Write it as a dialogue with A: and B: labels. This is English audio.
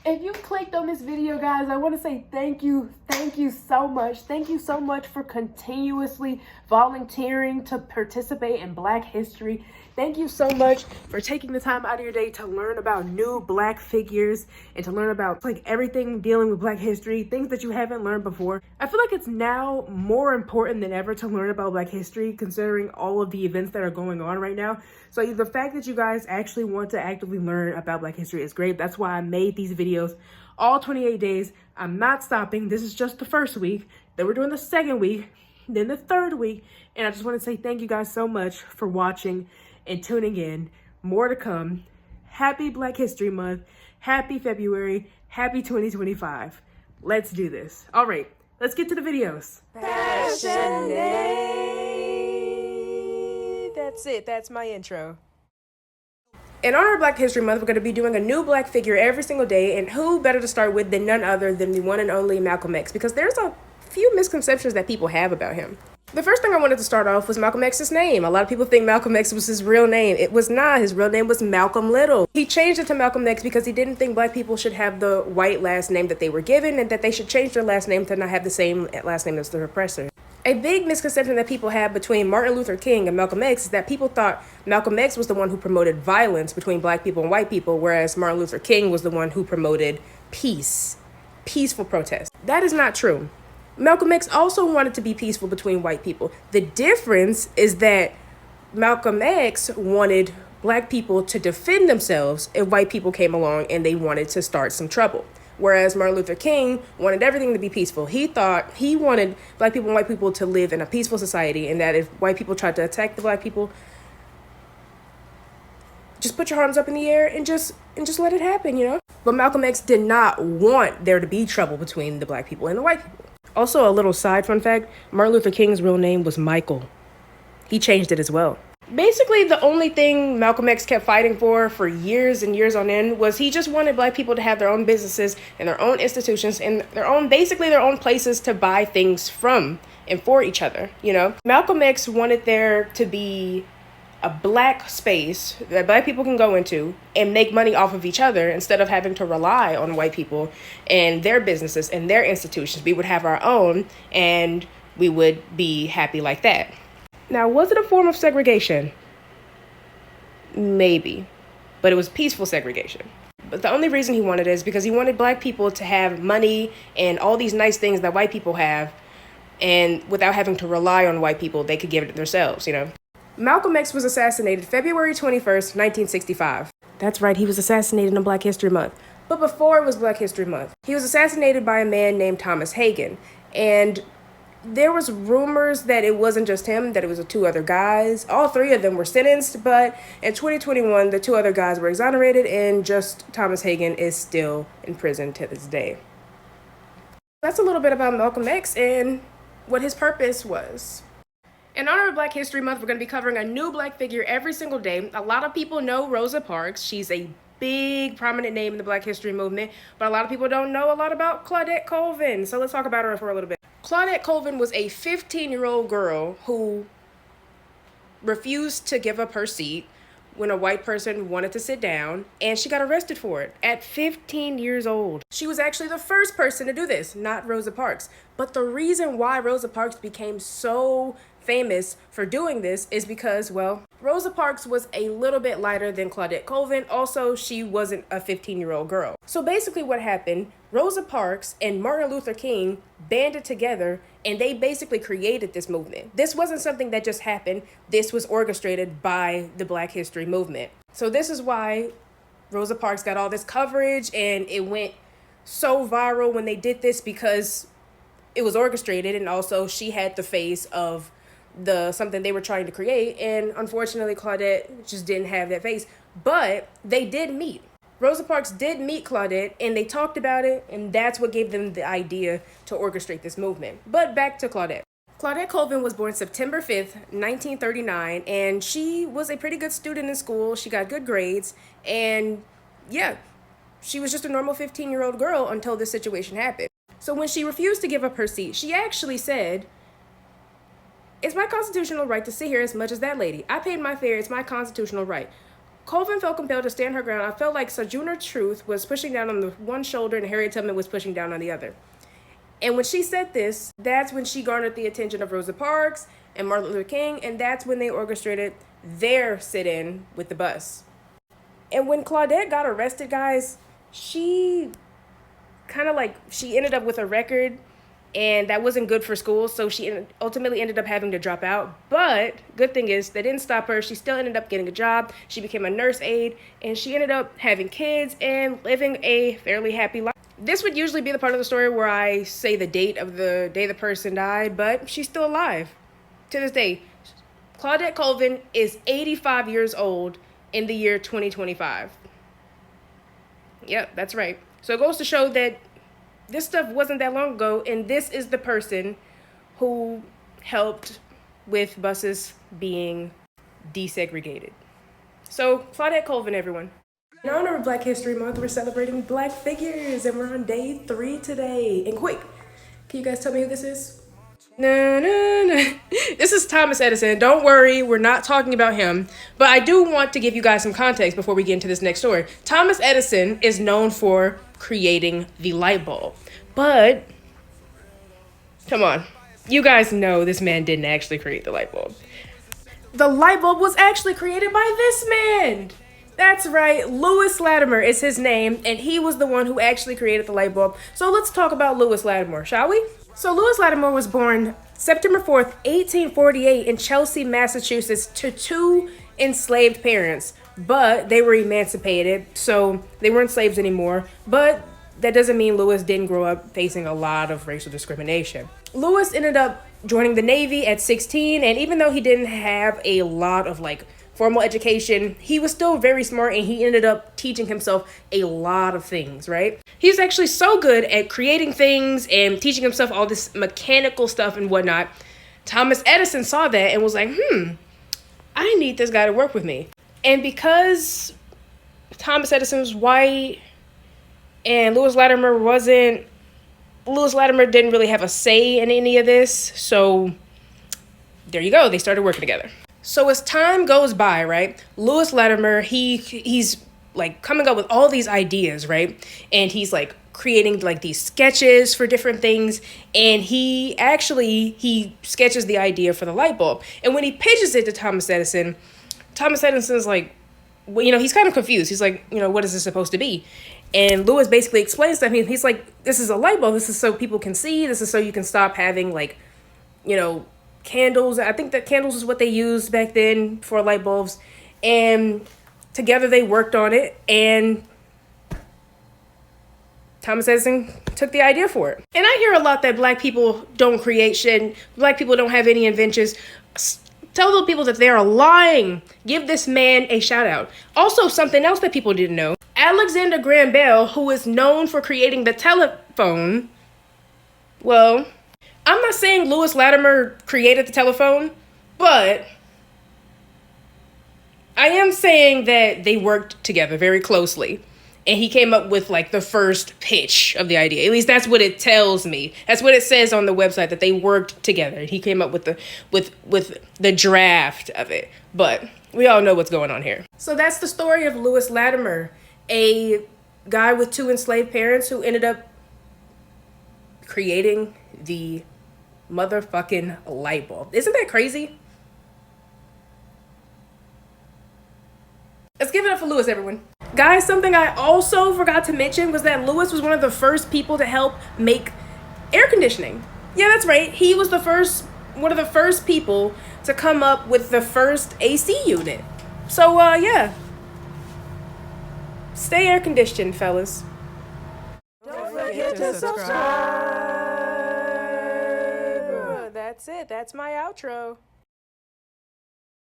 A: If you clicked on this video, guys, I want to say thank you so much. Thank you so much for continuously volunteering to participate in Black history. Thank you so much for taking the time out of your day to learn about new Black figures and to learn about like everything dealing with Black history, things that you haven't learned before. I feel like it's now more important than ever to learn about Black history, considering all of the events that are going on right now. So the fact that you guys actually want to actively learn about Black history is great. That's why I made these videos all 28 days. I'm not stopping. This is just the first week. Then we're doing the second week, then the third week. And I just want to say thank you guys so much for watching and tuning in. More to come. Happy Black History Month. Happy February. Happy 2025. Let's do this. All right, let's get to the videos. Passionate. That's it. That's my intro. In honor of Black History Month, we're going to be doing a new Black figure every single day, and who better to start with than none other than the one and only Malcolm X, because there's a few misconceptions that people have about him. The first thing I wanted to start off was Malcolm X's name. A lot of people think Malcolm X was his real name. It was not. His real name was Malcolm Little. He changed it to Malcolm X because he didn't think Black people should have the white last name that they were given, and that they should change their last name to not have the same last name as the oppressor. A big misconception that people have between Martin Luther King and Malcolm X is that people thought Malcolm X was the one who promoted violence between Black people and white people, whereas Martin Luther King was the one who promoted peace, peaceful protest. That is not true. Malcolm X also wanted to be peaceful between white people. The difference is that Malcolm X wanted Black people to defend themselves if white people came along and they wanted to start some trouble. Whereas Martin Luther King wanted everything to be peaceful. He wanted Black people and white people to live in a peaceful society, and that if white people tried to attack the Black people, just put your arms up in the air and just let it happen, you know? But Malcolm X did not want there to be trouble between the Black people and the white people. Also, a little side fun fact, Martin Luther King's real name was Michael. He changed it as well. Basically, the only thing Malcolm X kept fighting for years and years on end was he just wanted Black people to have their own businesses and their own institutions and their own places to buy things from and for each other, you know? Malcolm X wanted there to be a Black space that Black people can go into and make money off of each other instead of having to rely on white people and their businesses and their institutions. We would have our own and we would be happy like that. Now, was it a form of segregation? Maybe, but it was peaceful segregation. But the only reason he wanted it is because he wanted Black people to have money and all these nice things that white people have, and without having to rely on white people, they could give it themselves, you know? Malcolm X was assassinated February 21st, 1965. That's right, he was assassinated on Black History Month. But before it was Black History Month, he was assassinated by a man named Thomas Hagen. And there was rumors that it wasn't just him, that it was two other guys. All three of them were sentenced, but in 2021, the two other guys were exonerated, and just Thomas Hagen is still in prison to this day. That's a little bit about Malcolm X and what his purpose was. In honor of Black History Month, we're going to be covering a new Black figure every single day. A lot of people know Rosa Parks. She's a big, prominent name in the Black History movement, but a lot of people don't know a lot about Claudette Colvin. So let's talk about her for a little bit. Claudette Colvin was a 15-year-old girl who refused to give up her seat when a white person wanted to sit down, and she got arrested for it at 15 years old. She was actually the first person to do this, not Rosa Parks. But the reason why Rosa Parks became so famous for doing this is because, well, Rosa Parks was a little bit lighter than Claudette Colvin. Also, she wasn't a 15-year-old girl. So basically what happened, Rosa Parks and Martin Luther King banded together and they basically created this movement. This wasn't something that just happened. This was orchestrated by the Black History movement. So this is why Rosa Parks got all this coverage and it went so viral when they did this, because it was orchestrated, and also she had the face of something they were trying to create, and unfortunately Claudette just didn't have that face. But they did meet. Rosa Parks did meet Claudette and they talked about it, and that's what gave them the idea to orchestrate this movement. But back to Claudette. Claudette Colvin was born September 5th, 1939, and she was a pretty good student in school. She got good grades, and yeah, she was just a normal 15-year-old girl until this situation happened. So when she refused to give up her seat, she actually said, "It's my constitutional right to sit here as much as that lady. I paid my fare. It's my constitutional right." Colvin felt compelled to stand her ground. I felt like Sojourner Truth was pushing down on the one shoulder and Harriet Tubman was pushing down on the other. And when she said this, that's when she garnered the attention of Rosa Parks and Martin Luther King, and that's when they orchestrated their sit-in with the bus. And when Claudette got arrested, guys, she she ended up with a record, and that wasn't good for school, so she ultimately ended up having to drop out. But good thing is, that didn't stop her. She still ended up getting a job. She became a nurse aide, and she ended up having kids and living a fairly happy life. This would usually be the part of the story where I say the date of the day the person died, but she's still alive to this day. Claudette Colvin is 85 years old in the year 2025. Yep, that's right. So it goes to show that this stuff wasn't that long ago, and this is the person who helped with buses being desegregated. So, Claudette Colvin, everyone. In honor of Black History Month, we're celebrating Black figures, and we're on day 3 today. And quick, can you guys tell me who this is? No. This is Thomas Edison. Don't worry, we're not talking about him. But I do want to give you guys some context before we get into this next story. Thomas Edison is known for creating the light bulb. But, come on. You guys know this man didn't actually create the light bulb. The light bulb was actually created by this man. That's right, Lewis Latimer is his name, and he was the one who actually created the light bulb. So let's talk about Lewis Latimer, shall we? So Lewis Latimer was born September 4th, 1848 in Chelsea, Massachusetts to 2 enslaved parents, but they were emancipated, so they weren't slaves anymore. But that doesn't mean Lewis didn't grow up facing a lot of racial discrimination. Lewis ended up joining the Navy at 16, and even though he didn't have a lot of formal education, he was still very smart, and he ended up teaching himself a lot of things, right? He's actually so good at creating things and teaching himself all this mechanical stuff and whatnot. Thomas Edison saw that and was like, I need this guy to work with me. And because Thomas Edison was white and Lewis Latimer didn't really have a say in any of this, so there you go, they started working together. So as time goes by, right, Lewis Latimer, he's coming up with all these ideas, right? And he's creating these sketches for different things. And he sketches the idea for the light bulb. And when he pitches it to Thomas Edison's he's kind of confused. He's what is this supposed to be? And Lewis basically explains to him, he's like, this is a light bulb. This is so people can see. This is so you can stop having candles. I think that candles is what they used back then for light bulbs. And together they worked on it, and Thomas Edison took the idea for it. And I hear a lot that Black people don't create shit. Black people don't have any inventions. Tell those people that they are lying. Give this man a shout out. Also, something else that people didn't know. Alexander Graham Bell, who is known for creating the telephone, well, I'm not saying Lewis Latimer created the telephone, but I am saying that they worked together very closely. And he came up with the first pitch of the idea. At least that's what it tells me. That's what it says on the website, that they worked together. He came up with the draft of it. But we all know what's going on here. So that's the story of Lewis Latimer, a guy with 2 enslaved parents who ended up creating the motherfucking light bulb. Isn't that crazy? Let's give it up for Lewis, everyone. Guys, something I also forgot to mention was that Lewis was one of the first people to help make air conditioning. Yeah, that's right. He was one of the first people to come up with the first AC unit. So, yeah. Stay air conditioned, fellas. Don't forget to subscribe. That's it. That's my outro.